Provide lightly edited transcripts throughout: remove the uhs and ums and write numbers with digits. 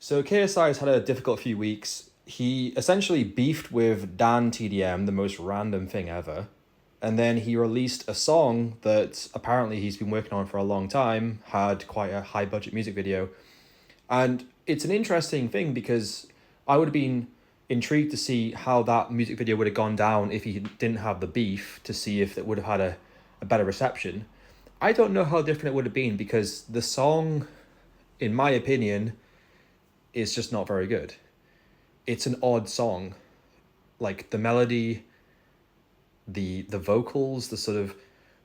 So KSI has had a difficult few weeks. He essentially beefed with Dan TDM, the most random thing ever. And then he released a song that apparently he's been working on for a long time, had quite a high budget music video. And it's an interesting thing because I would have been intrigued to see how that music video would have gone down if he didn't have the beef, to see if it would have had a better reception. I don't know how different it would have been because the song, in my opinion, is just not very good. It's an odd song. Like the melody, the vocals, the sort of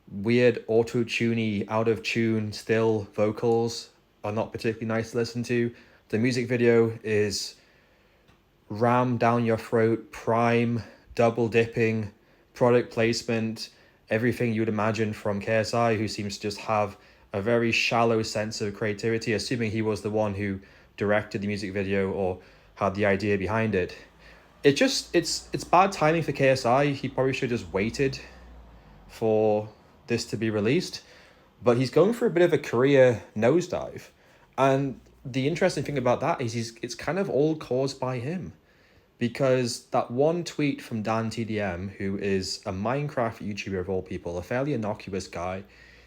weird auto-tuney, out of tune still vocals are not particularly nice to listen to. The music video is rammed down your throat, prime, double dipping, product placement, everything you would imagine from KSI, who seems to just have a very shallow sense of creativity, assuming he was the one who directed the music video or had the idea behind it. It's bad timing for KSI. He probably should have just waited for this to be released, but he's going for a bit of a career nosedive. And the interesting thing about that is it's kind of all caused by him, because that one tweet from Dan TDM, who is a Minecraft YouTuber of all people, a fairly innocuous guy,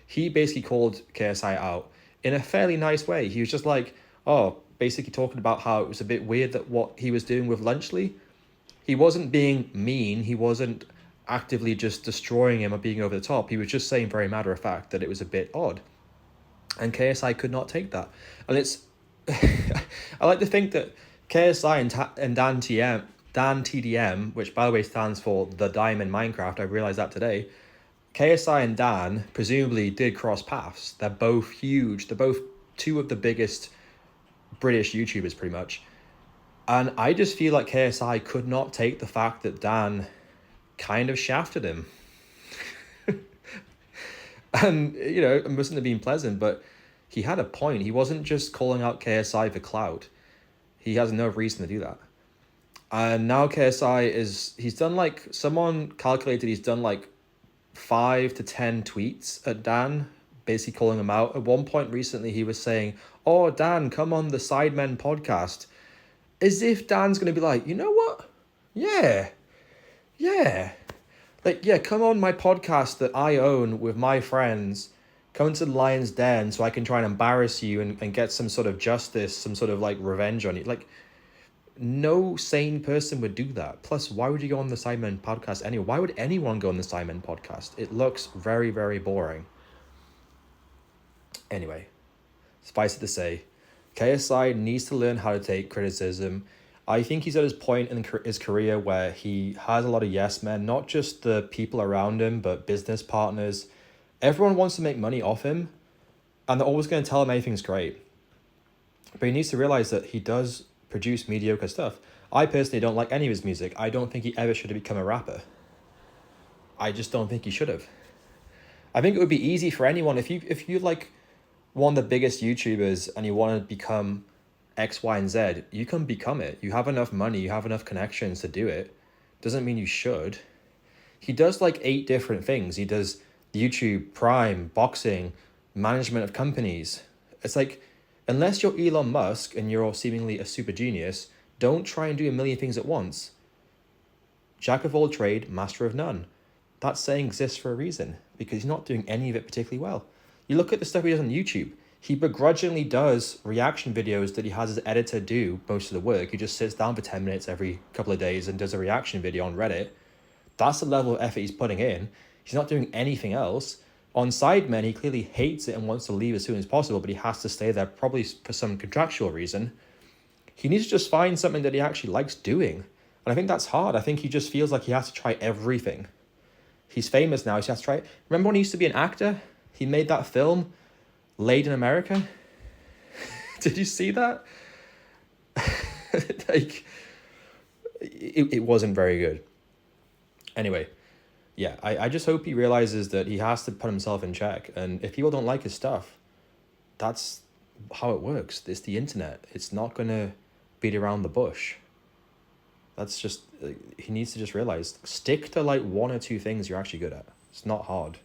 he basically called KSI out in a fairly nice way. He was just like, oh, basically talking about how it was a bit weird that what he was doing with Lunchley. He wasn't being mean. He wasn't actively just destroying him or being over the top. He was just saying very matter of fact that it was a bit odd. And KSI could not take that. And it's... I like to think that KSI and Dan TDM, which by the way stands for The Diamond Minecraft, I realized that today. KSI and Dan presumably did cross paths. They're both huge. They're both two of the biggest British YouTubers pretty much. And I just feel like KSI could not take the fact that Dan kind of shafted him. And, it mustn't have been pleasant, but he had a point. He wasn't just calling out KSI for clout. He has no reason to do that. And now KSI he's done someone calculated he's done 5 to 10 tweets at Dan, basically calling him out. At one point recently, he was saying, oh, Dan, come on the Sidemen podcast. As if Dan's going to be like, you know what? Yeah. Come on my podcast that I own with my friends. Come into the Lion's Den so I can try and embarrass you and get some sort of justice, some sort of revenge on you. No sane person would do that. Plus, why would you go on the Sidemen podcast anyway? Why would anyone go on the Sidemen podcast? It looks very, very boring. Anyway, suffice it to say, KSI needs to learn how to take criticism. I think he's at his point in his career where he has a lot of yes men, not just the people around him, but business partners. Everyone wants to make money off him, and they're always going to tell him anything's great. But he needs to realize that he does produce mediocre stuff. I personally don't like any of his music. I don't think he ever should have become a rapper. I just don't think he should have. I think it would be easy for anyone, if you one of the biggest YouTubers and you want to become X, Y, and Z, you can become it. You have enough money, you have enough connections to do it. Doesn't mean you should. He does 8 different things. He does YouTube, Prime, boxing, management of companies. It's unless you're Elon Musk and you're seemingly a super genius, don't try and do a million things at once. Jack of all trade, master of none. That saying exists for a reason, because he's not doing any of it particularly well. You look at the stuff he does on YouTube. He begrudgingly does reaction videos that he has his editor do most of the work. He just sits down for 10 minutes every couple of days and does a reaction video on Reddit. That's the level of effort he's putting in. He's not doing anything else. On Sidemen, he clearly hates it and wants to leave as soon as possible, but he has to stay there probably for some contractual reason. He needs to just find something that he actually likes doing. And I think that's hard. I think he just feels like he has to try everything. He's famous now, so he has to try it. Remember when he used to be an actor? He made that film, Laid in America? Did you see that? It wasn't very good. Anyway, yeah, I just hope he realizes that he has to put himself in check. And if people don't like his stuff, that's how it works. It's the internet. It's not going to beat around the bush. That's just, he needs to just realize, stick to 1 or 2 things you're actually good at. It's not hard.